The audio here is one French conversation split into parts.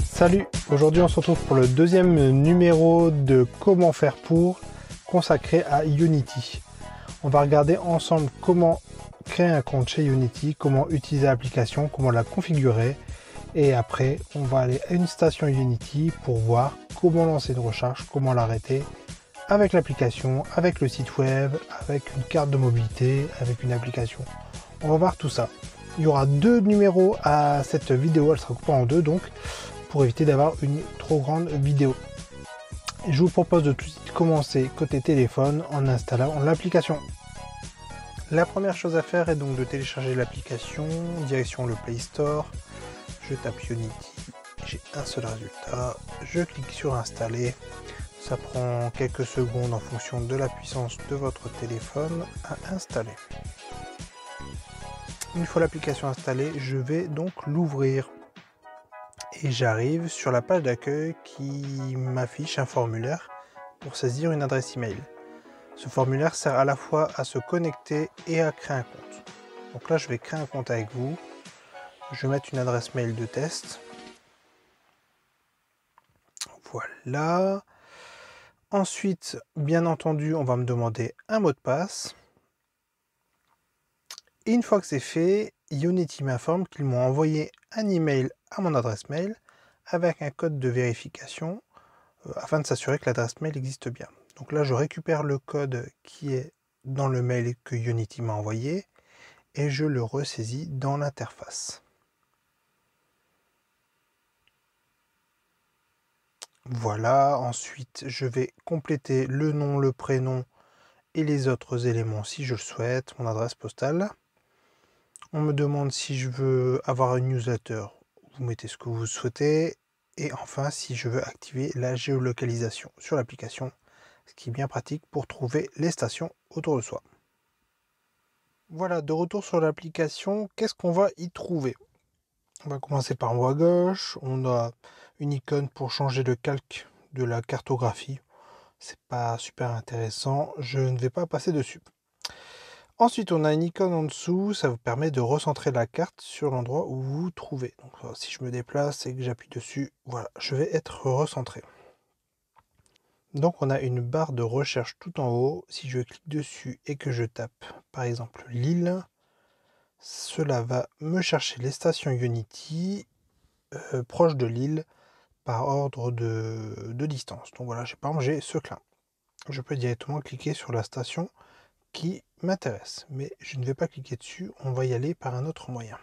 Salut, aujourd'hui on se retrouve pour le deuxième numéro de Comment faire pour, consacré à Unity. On va regarder ensemble comment créer un compte chez Unity, comment utiliser l'application, comment la configurer, et après on va aller à une station Unity pour voir comment lancer une recharge, comment l'arrêter avec l'application, avec le site web, avec une carte de mobilité, avec une application. On va voir tout ça. Il y aura deux numéros à cette vidéo, elle sera coupée en deux donc, pour éviter d'avoir une trop grande vidéo. Je vous propose de tout de suite commencer côté téléphone en installant l'application. La première chose à faire est donc de télécharger l'application, direction le Play Store. Je tape Unity, j'ai un seul résultat, je clique sur installer. Ça prend quelques secondes en fonction de la puissance de votre téléphone à installer. Une fois l'application installée, je vais donc l'ouvrir. Et j'arrive sur la page d'accueil qui m'affiche un formulaire pour saisir une adresse email. Ce formulaire sert à la fois à se connecter et à créer un compte. Donc là, je vais créer un compte avec vous. Je vais mettre une adresse mail de test. Voilà. Ensuite, bien entendu, on va me demander un mot de passe. Et une fois que c'est fait, Unity m'informe qu'ils m'ont envoyé un email à mon adresse mail avec un code de vérification afin de s'assurer que l'adresse mail existe bien. Donc là, je récupère le code qui est dans le mail que Unity m'a envoyé et je le ressaisis dans l'interface. Voilà, ensuite je vais compléter le nom, le prénom et les autres éléments si je le souhaite, mon adresse postale. On me demande si je veux avoir une newsletter, vous mettez ce que vous souhaitez. Et enfin, si je veux activer la géolocalisation sur l'application, ce qui est bien pratique pour trouver les stations autour de soi. Voilà, de retour sur l'application, qu'est-ce qu'on va y trouver? On va commencer par en haut à gauche, on a une icône pour changer le calque de la cartographie. C'est pas super intéressant, je ne vais pas passer dessus. Ensuite, on a une icône en dessous, ça vous permet de recentrer la carte sur l'endroit où vous vous trouvez. Donc si je me déplace et que j'appuie dessus, voilà, je vais être recentré. Donc on a une barre de recherche tout en haut. Si je clique dessus et que je tape par exemple Lille, cela va me chercher les stations Unity proches de Lille par ordre de distance. Donc voilà, par exemple j'ai Seclin. Je peux directement cliquer sur la station qui m'intéresse, mais je ne vais pas cliquer dessus, on va y aller par un autre moyen.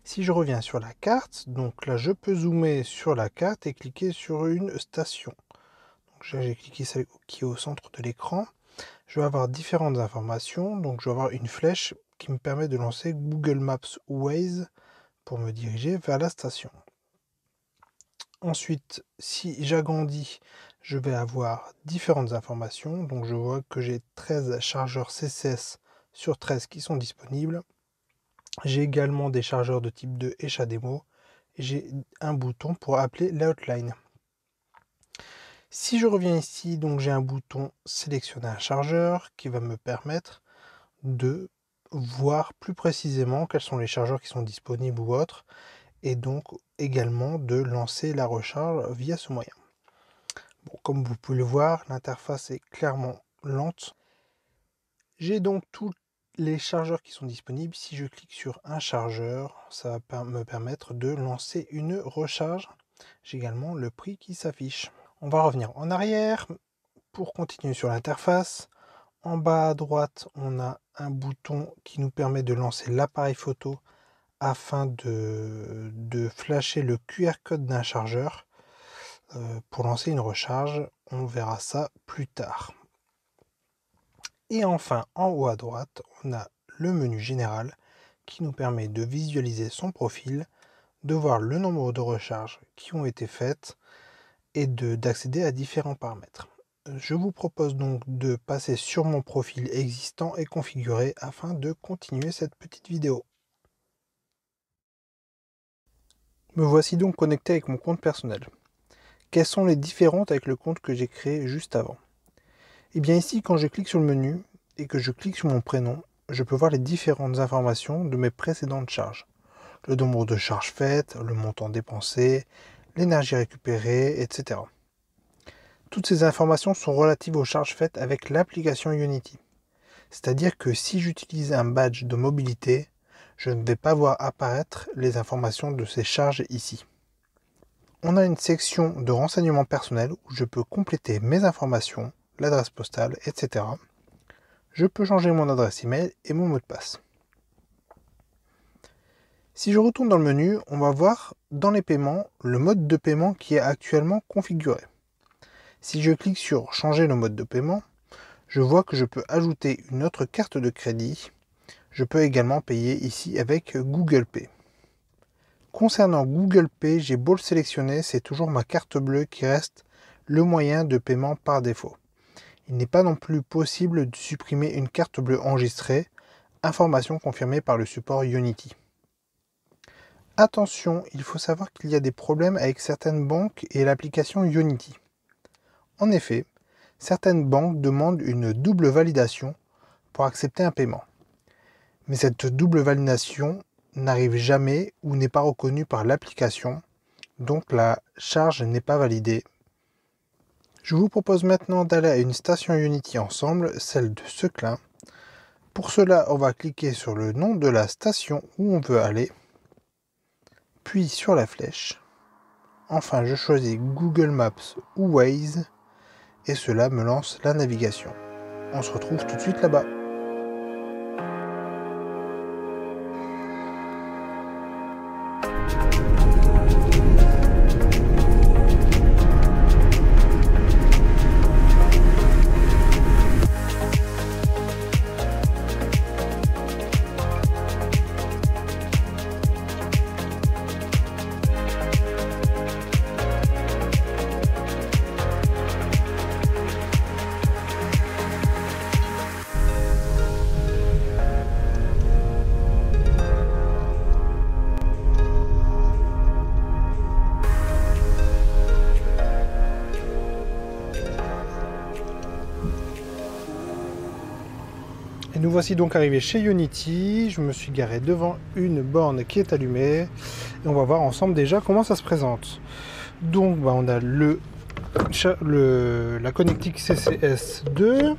Si je reviens sur la carte, donc là je peux zoomer sur la carte et cliquer sur une station. J'ai cliqué celle qui est au centre de l'écran. Je vais avoir différentes informations. Donc je vais avoir une flèche qui me permet de lancer Google Maps ou Waze pour me diriger vers la station. Ensuite, si j'agrandis, je vais avoir différentes informations. Donc je vois que j'ai 13 chargeurs CCS sur 13 qui sont disponibles. J'ai également des chargeurs de type 2 et HDMI. Et j'ai un bouton pour appeler l'outline. Si je reviens ici, donc j'ai un bouton sélectionner un chargeur qui va me permettre de voir plus précisément quels sont les chargeurs qui sont disponibles ou autres, et donc également de lancer la recharge via ce moyen. Bon, comme vous pouvez le voir, l'interface est clairement lente. J'ai donc tous les chargeurs qui sont disponibles. Si je clique sur un chargeur, ça va me permettre de lancer une recharge. J'ai également le prix qui s'affiche. On va revenir en arrière pour continuer sur l'interface. En bas à droite, on a un bouton qui nous permet de lancer l'appareil photo afin de flasher le QR code d'un chargeur pour lancer une recharge. On verra ça plus tard. Et enfin, en haut à droite, on a le menu général qui nous permet de visualiser son profil, de voir le nombre de recharges qui ont été faites et d'accéder à différents paramètres. Je vous propose donc de passer sur mon profil existant et configuré afin de continuer cette petite vidéo. Me voici donc connecté avec mon compte personnel. Quelles sont les différences avec le compte que j'ai créé juste avant? Et bien ici, quand je clique sur le menu, et que je clique sur mon prénom, je peux voir les différentes informations de mes précédentes charges. Le nombre de charges faites, le montant dépensé, l'énergie récupérée, etc. Toutes ces informations sont relatives aux charges faites avec l'application Unity. C'est-à-dire que si j'utilise un badge de mobilité, je ne vais pas voir apparaître les informations de ces charges ici. On a une section de renseignements personnels où je peux compléter mes informations, l'adresse postale, etc. Je peux changer mon adresse email et mon mot de passe. Si je retourne dans le menu, on va voir dans les paiements le mode de paiement qui est actuellement configuré. Si je clique sur changer le mode de paiement, je vois que je peux ajouter une autre carte de crédit. Je peux également payer ici avec Google Pay. Concernant Google Pay, j'ai beau le sélectionner, c'est toujours ma carte bleue qui reste le moyen de paiement par défaut. Il n'est pas non plus possible de supprimer une carte bleue enregistrée, information confirmée par le support Unity. Attention, il faut savoir qu'il y a des problèmes avec certaines banques et l'application Unity. En effet, certaines banques demandent une double validation pour accepter un paiement. Mais cette double validation n'arrive jamais ou n'est pas reconnue par l'application, donc la charge n'est pas validée. Je vous propose maintenant d'aller à une station Unity ensemble, celle de Seclin. Pour cela, on va cliquer sur le nom de la station où on veut aller, puis sur la flèche. Enfin, je choisis Google Maps ou Waze, et cela me lance la navigation. On se retrouve tout de suite là-bas. Et nous voici donc arrivés chez Unity. Je me suis garé devant une borne qui est allumée. Et on va voir ensemble déjà comment ça se présente. Donc on a la connectique CCS2.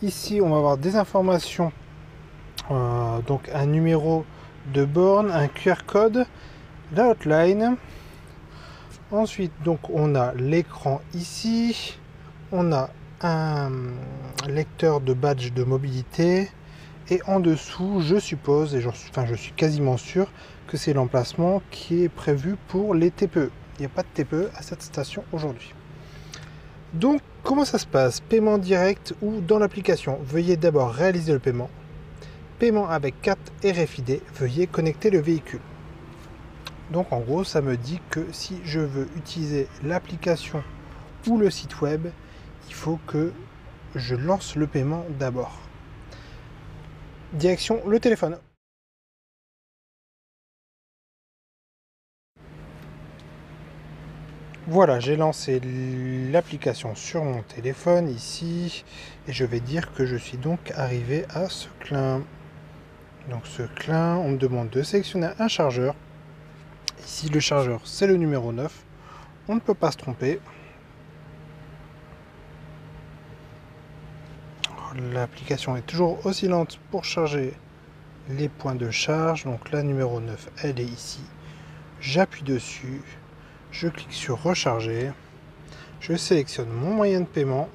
Ici on va avoir des informations. Donc un numéro de borne, un QR code, la hotline. Ensuite donc on a l'écran ici. On a un lecteur de badge de mobilité et en dessous je suppose, et je suis quasiment sûr que c'est l'emplacement qui est prévu pour les TPE. Il n'y a pas de TPE à cette station aujourd'hui. Donc comment ça se passe? Paiement direct ou dans l'application? Veuillez d'abord réaliser le paiement. Paiement avec carte RFID, veuillez connecter le véhicule. Donc en gros ça me dit que si je veux utiliser l'application ou le site web, il faut que je lance le paiement d'abord. Direction le téléphone. Voilà, j'ai lancé l'application sur mon téléphone ici et je vais dire que je suis donc arrivé à Seclin. Donc Seclin, on me demande de sélectionner un chargeur. Ici le chargeur c'est le numéro 9. On ne peut pas se tromper. L'application est toujours aussi lente pour charger les points de charge. Donc la numéro 9, elle est ici. J'appuie dessus. Je clique sur recharger. Je sélectionne mon moyen de paiement.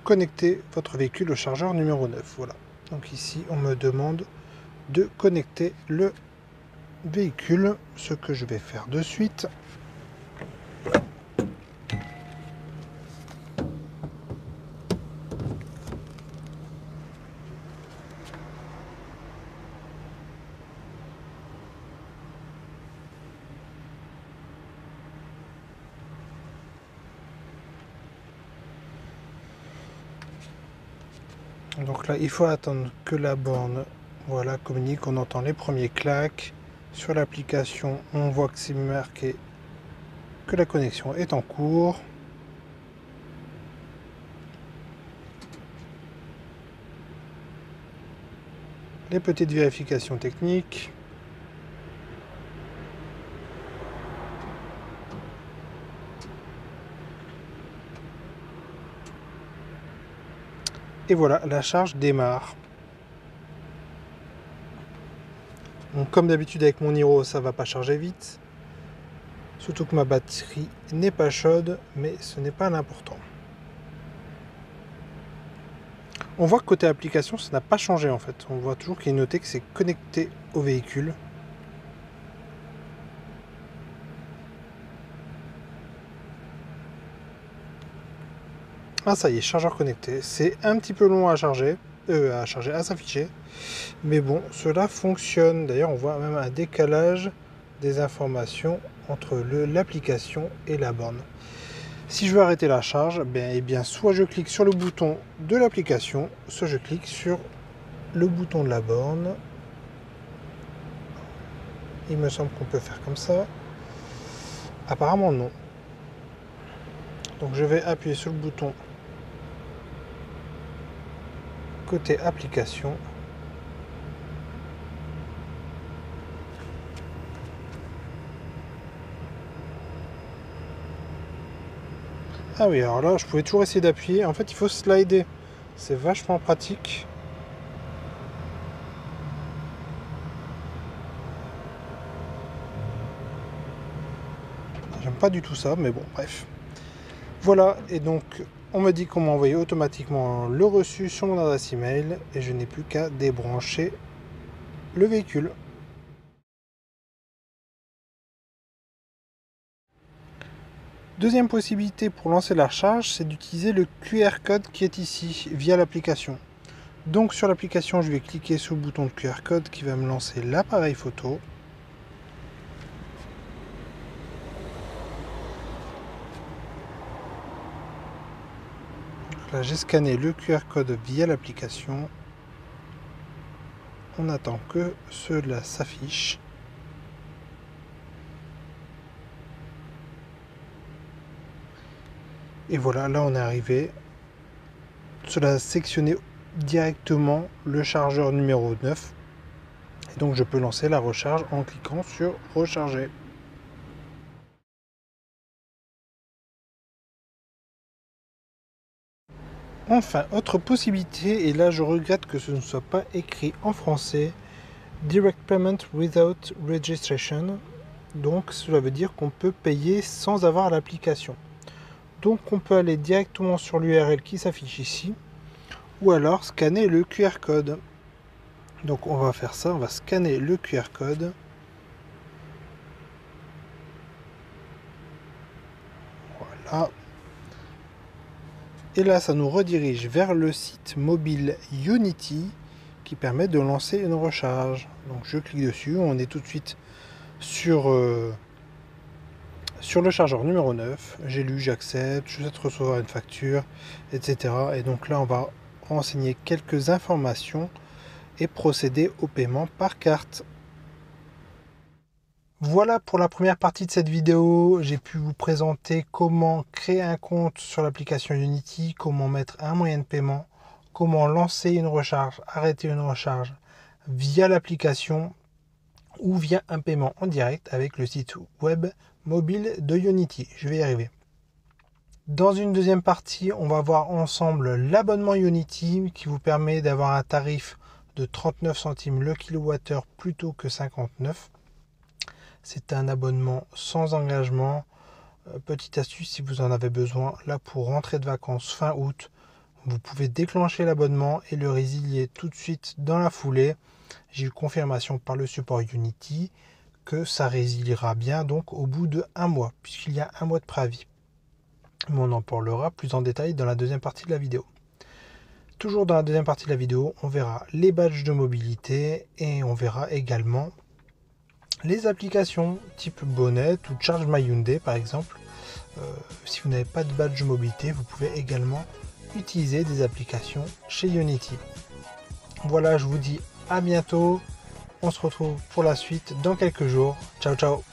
Connectez votre véhicule au chargeur numéro 9. Voilà. Donc ici, on me demande de connecter le véhicule. Ce que je vais faire de suite. Donc là, il faut attendre que la borne communique. On entend les premiers claques. Sur l'application, on voit que c'est marqué que la connexion est en cours. Les petites vérifications techniques. Et voilà, la charge démarre. Donc, comme d'habitude avec mon Niro, ça va pas charger vite. Surtout que ma batterie n'est pas chaude, mais ce n'est pas l'important. On voit que côté application, ça n'a pas changé en fait. On voit toujours qu'il est noté que c'est connecté au véhicule. Ah ça y est, chargeur connecté. C'est un petit peu long à s'afficher. Mais bon, cela fonctionne. D'ailleurs, on voit même un décalage des informations entre l'application et la borne. Si je veux arrêter la charge, soit je clique sur le bouton de l'application, soit je clique sur le bouton de la borne. Il me semble qu'on peut faire comme ça. Apparemment non. Donc je vais appuyer sur le bouton côté application. Ah oui, alors là, je pouvais toujours essayer d'appuyer. En fait, il faut slider. C'est vachement pratique. J'aime pas du tout ça, mais bon, bref. Voilà, et donc, on me dit qu'on m'a envoyé automatiquement le reçu sur mon adresse email, et je n'ai plus qu'à débrancher le véhicule. Deuxième possibilité pour lancer la recharge, c'est d'utiliser le QR code qui est ici, via l'application. Donc sur l'application, je vais cliquer sur le bouton de QR code qui va me lancer l'appareil photo. Là, j'ai scanné le QR code via l'application. On attend que cela s'affiche. Et voilà, là on est arrivé. Cela a sectionné directement le chargeur numéro 9. Et donc je peux lancer la recharge en cliquant sur recharger. Enfin, autre possibilité, et là je regrette que ce ne soit pas écrit en français, Direct Payment Without Registration. Donc cela veut dire qu'on peut payer sans avoir l'application. Donc on peut aller directement sur l'URL qui s'affiche ici, ou alors scanner le QR code. Donc on va faire ça, on va scanner le QR code. Voilà. Et là, ça nous redirige vers le site mobile Ionity qui permet de lancer une recharge. Donc je clique dessus, on est tout de suite sur le chargeur numéro 9. J'ai lu, j'accepte, je souhaite recevoir une facture, etc. Et donc là, on va renseigner quelques informations et procéder au paiement par carte. Voilà pour la première partie de cette vidéo. J'ai pu vous présenter comment créer un compte sur l'application Ionity, comment mettre un moyen de paiement, comment lancer une recharge, arrêter une recharge via l'application ou via un paiement en direct avec le site web mobile de Ionity. Je vais y arriver. Dans une deuxième partie, on va voir ensemble l'abonnement Ionity qui vous permet d'avoir un tarif de 39 centimes le kilowattheure plutôt que 59. C'est un abonnement sans engagement. Petite astuce si vous en avez besoin. Là, pour rentrer de vacances fin août, vous pouvez déclencher l'abonnement et le résilier tout de suite dans la foulée. J'ai eu confirmation par le support Ionity que ça résiliera bien donc au bout de 1 mois, puisqu'il y a 1 mois de préavis. Mais on en parlera plus en détail dans la deuxième partie de la vidéo. Toujours dans la deuxième partie de la vidéo, on verra les badges de mobilité et on verra également les applications type Bonnet ou Charge My Hyundai par exemple. Si vous n'avez pas de badge de mobilité, vous pouvez également utiliser des applications chez Ionity. Voilà, je vous dis à bientôt. On se retrouve pour la suite dans quelques jours. Ciao ciao.